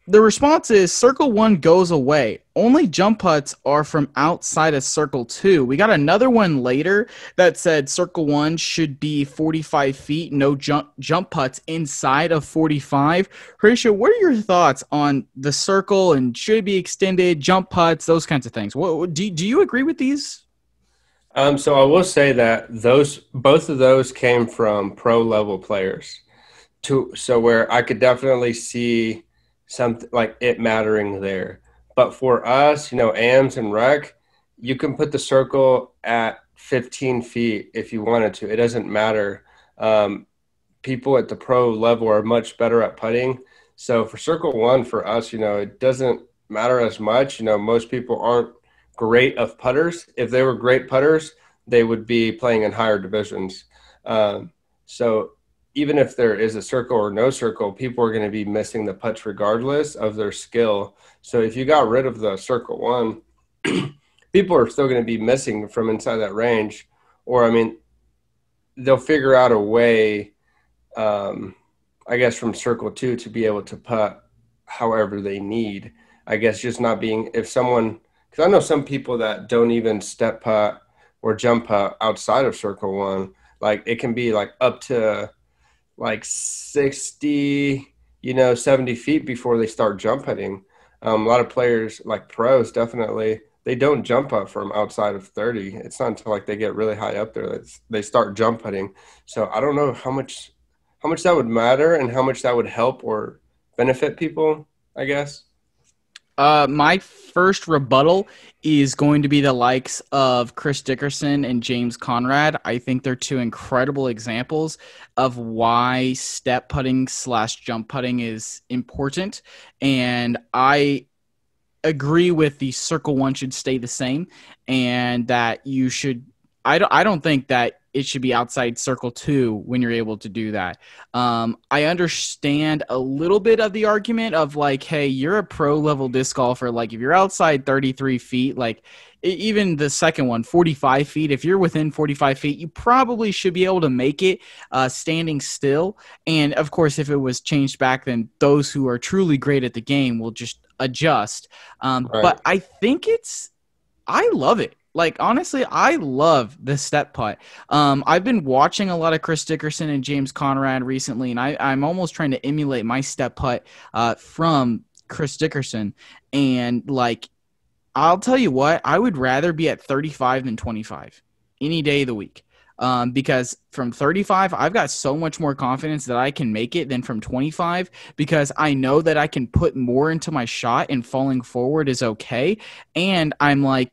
The response is circle one goes away. Only jump putts are from outside of circle two. We got another one later that said circle one should be 45 feet, no jump putts inside of 45. Horatio, what are your thoughts on the circle and should it be extended, jump putts, those kinds of things? Do you agree with these? So I will say that both of those came from pro level players so where I could definitely see something like it mattering there. But for us, AMs and rec, you can put the circle at 15 feet if you wanted to. It doesn't matter. People at the pro level are much better at putting. So for circle one, for us, it doesn't matter as much. Most people aren't great of putters. If they were great putters, they would be playing in higher divisions. So even if there is a circle or no circle, people are going to be missing the putts regardless of their skill. So if you got rid of the circle one, people are still going to be missing from inside that range. Or, I mean, they'll figure out a way, I guess, from circle two to be able to putt however they need. I guess just not being, if someone, because I know some people that don't even step putt or jump putt outside of circle one. Like it can be like up to like 60, 70 feet before they start jump putting. A lot of players, like pros, definitely, they don't jump up from outside of 30. It's not until like they get really high up there that they start jump putting. So I don't know how much that would matter and how much that would help or benefit people, I guess. My first rebuttal is going to be the likes of Chris Dickerson and James Conrad. I think they're two incredible examples of why step putting slash jump putting is important. And I agree with the circle one should stay the same and that you should I don't think that it should be outside circle two when you're able to do that. I understand a little bit of the argument of like, hey, you're a pro level disc golfer. Like if you're outside 33 feet, like even the second one, 45 feet, if you're within 45 feet, you probably should be able to make it standing still. And of course, if it was changed back, then those who are truly great at the game will just adjust. Right. But I think I love it. Like, honestly, I love the step putt. I've been watching a lot of Chris Dickerson and James Conrad recently, and I'm almost trying to emulate my step putt from Chris Dickerson. And, like, I'll tell you what, I would rather be at 35 than 25 any day of the week. Because from 35, I've got so much more confidence that I can make it than from 25 because I know that I can put more into my shot and falling forward is okay. And I'm like,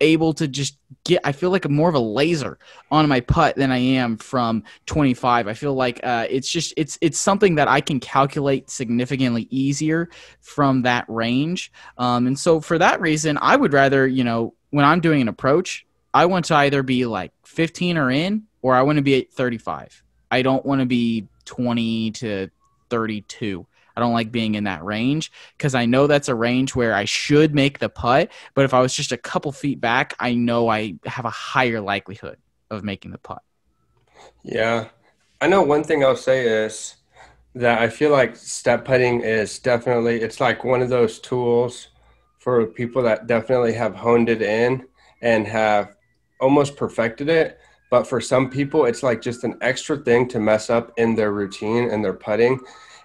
able to just I feel like I'm more of a laser on my putt than I am from 25. I feel like it's something that I can calculate significantly easier from that range. And so for that reason, I would rather, when I'm doing an approach, I want to either be like 15 or in, or I want to be at 35. I don't want to be 20 to 32. I don't like being in that range because I know that's a range where I should make the putt. But if I was just a couple feet back, I know I have a higher likelihood of making the putt. Yeah. I know one thing I'll say is that I feel like step putting is definitely, it's like one of those tools for people that definitely have honed it in and have almost perfected it. But for some people, it's like just an extra thing to mess up in their routine and their putting.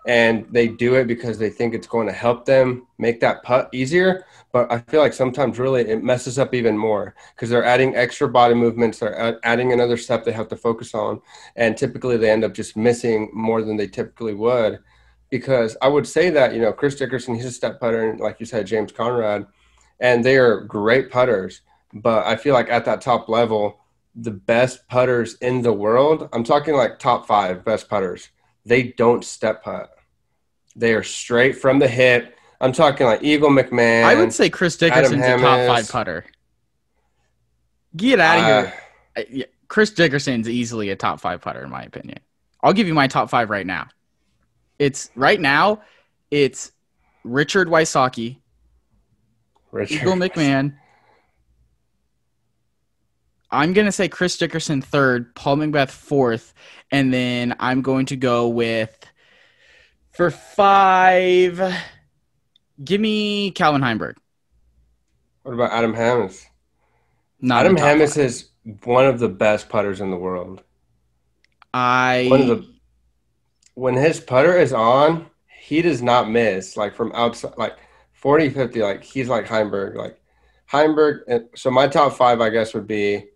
And they do it because they think it's going to help them make that putt easier. But I feel like sometimes really it messes up even more because they're adding extra body movements. They're adding another step they have to focus on. And typically they end up just missing more than they typically would. Because I would say that, Chris Dickerson, he's a step putter, and like you said, James Conrad, and they are great putters. But I feel like at that top level, the best putters in the world, I'm talking like top 5 best putters, they don't step putt. They are straight from the hip. I'm talking like Eagle I would McMahon, say Chris Adam Dickerson's a top 5 Hammes. putter. Get out of Uh, here. Yeah, Chris Dickerson's easily a top 5 putter, in my opinion. I'll give you my top 5 right now. Right now, it's Richard Wysocki, Eagle Richard. McMahon. I'm going to say Chris Dickerson third, Paul McBeth fourth, and then I'm going to go with, for 5, Give me Calvin Heimberg. What about Adam Hammes? Not in the Adam top Hammes five. is one of the best putters in the world. One of I the When his putter is on, he does not miss. Like from outside, like 40, 50, like he's like Heimberg. Like Heimberg. So my top five, I guess, would be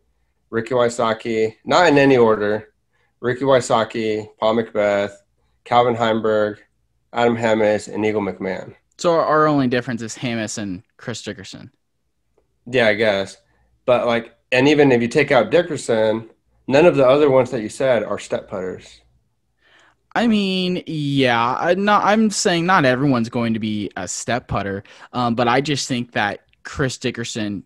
Ricky Wysocki, not in any order. Ricky Wysocki, Paul Macbeth, Calvin Heimberg, Adam Hammes, and Eagle McMahon. so our only difference is Hamas and Chris Dickerson. Yeah, I guess. But like, and even if you take out Dickerson, none of the other ones that you said are step putters. I mean, yeah, I'm saying not everyone's going to be a step putter, but I just think that Chris Dickerson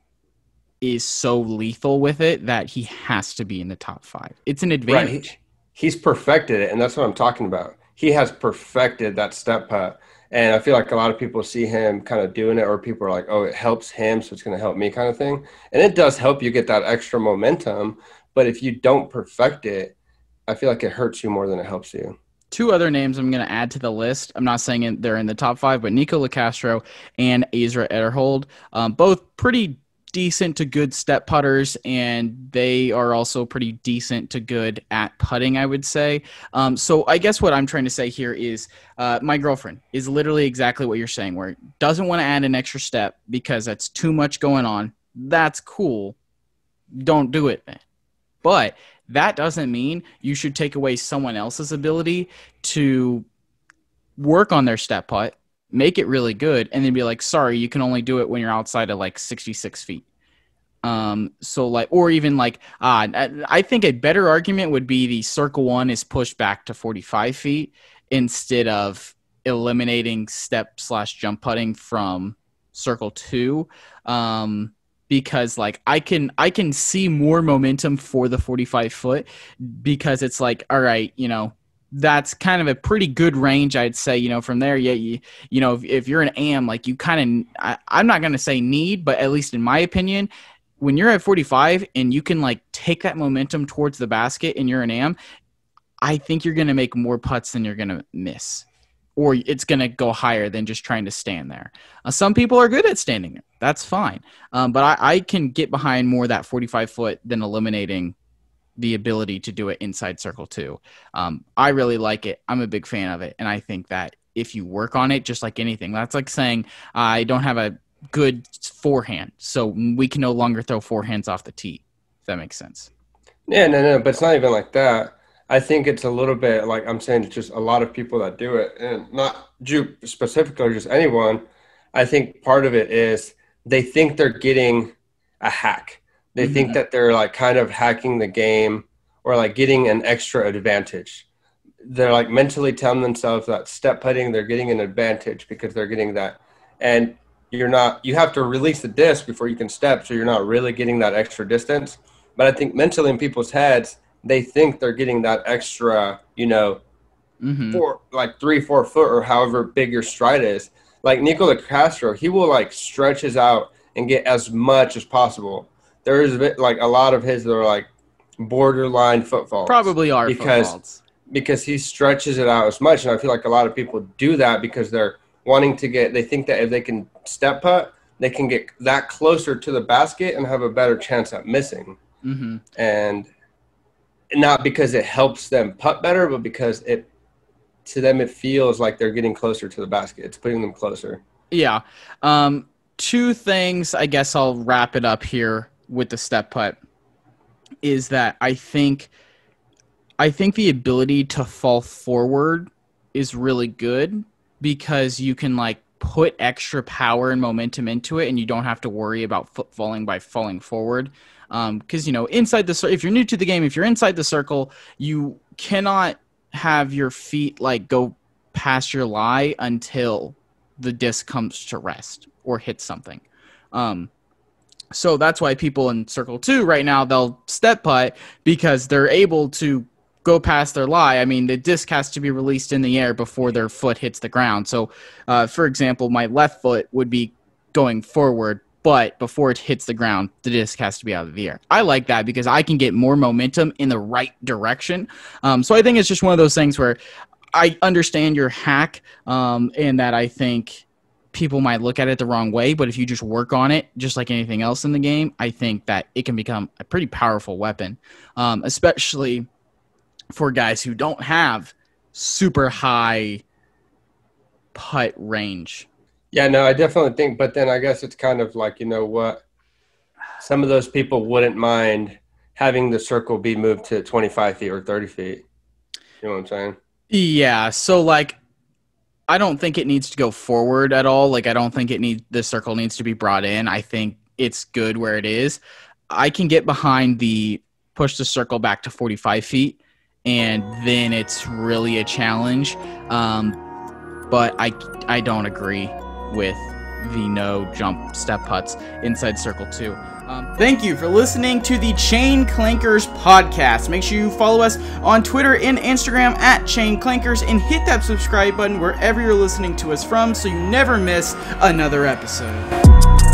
is so lethal with it that he has to be in the top five. It's an Right. advantage. He's perfected it, and that's what I'm talking about. He has perfected that step putt. And I feel like a lot of people see him kind of doing it, or people are like, oh, it helps him, so it's going to help me kind of thing. And it does help you get that extra momentum. But if you don't perfect it, I feel like it hurts you more than it helps you. Two other names I'm going to add to the list. I'm not saying they're in the top five, but Nico LaCastro and Ezra Ederhold, both pretty decent to good step putters, and they are also pretty decent to good at putting, I would say. So I guess what I'm trying to say here is my girlfriend is literally exactly what you're saying, where doesn't want to add an extra step because that's too much going on. That's cool. Don't do it then. But that doesn't mean you should take away someone else's ability to work on their step putt, make it really good, and then be like, sorry, you can only do it when you're outside of like 66 feet. So like, or even like, I think a better argument would be the circle one is pushed back to 45 feet instead of eliminating step/jump putting from circle two. Because like I can see more momentum for the 45 foot because it's like, all right, that's kind of a pretty good range, I'd say, from there. Yeah, if you're an AM, like you kind of, I'm not going to say need, but at least in my opinion, when you're at 45 and you can like take that momentum towards the basket and you're an AM, I think you're going to make more putts than you're going to miss. Or it's going to go higher than just trying to stand there. Some people are good at standing there. That's fine. But I can get behind more that 45 foot than eliminating the ability to do it inside circle two. I really like it. I'm a big fan of it. And I think that if you work on it, just like anything, that's like saying I don't have a good forehand, so we can no longer throw forehands off the tee. If that makes sense. Yeah, no, but it's not even like that. I think it's a little bit like I'm saying, it's just a lot of people that do it, and not Jupe specifically, or just anyone. I think part of it is they think they're getting a hack. They think that they're like kind of hacking the game or like getting an extra advantage. They're like mentally telling themselves that step putting, they're getting an advantage because they're getting that. And you're not, you have to release the disc before you can step, so you're not really getting that extra distance. But I think mentally in people's heads, they think they're getting that extra, four, like 3-4 foot or however big your stride is. Like Nicola Castro, he will like stretch his out and get as much as possible. There is like a lot of his that are like borderline foot faults. Probably are foot faults. Because he stretches it out as much. And I feel like a lot of people do that because they're wanting to they think that if they can step putt, they can get that closer to the basket and have a better chance at missing. And not because it helps them putt better, but because to them it feels like they're getting closer to the basket. It's putting them closer. Yeah. Two things, I guess I'll wrap it up here with the step putt, is that I think the ability to fall forward is really good because you can like put extra power and momentum into it and you don't have to worry about foot falling by falling forward. Because, inside the if you're new to the game, if you're inside the circle, you cannot have your feet like go past your lie until the disc comes to rest or hits something. So that's why people in circle two right now, they'll step putt because they're able to go past their lie. I mean, the disc has to be released in the air before their foot hits the ground. So, for example, my left foot would be going forward, but before it hits the ground, the disc has to be out of the air. I like that because I can get more momentum in the right direction. So I think it's just one of those things where I understand your hack, and that I think people might look at it the wrong way, but if you just work on it, just like anything else in the game, I think that it can become a pretty powerful weapon, especially for guys who don't have super high putt range. Yeah, no, I definitely think, but then I guess it's kind of like, you know what? Some of those people wouldn't mind having the circle be moved to 25 feet or 30 feet. You know what I'm saying? Yeah, so like I don't think it needs to go forward at all. Like I don't think the circle needs to be brought in. I think it's good where it is. I can get behind the push the circle back to 45 feet, and then it's really a challenge. But I don't agree with the no jump step putts inside circle 2. Thank you for listening to the Chain Clankers podcast. Make sure you follow us on Twitter and Instagram at Chain Clankers, and hit that subscribe button wherever you're listening to us from so you never miss another episode.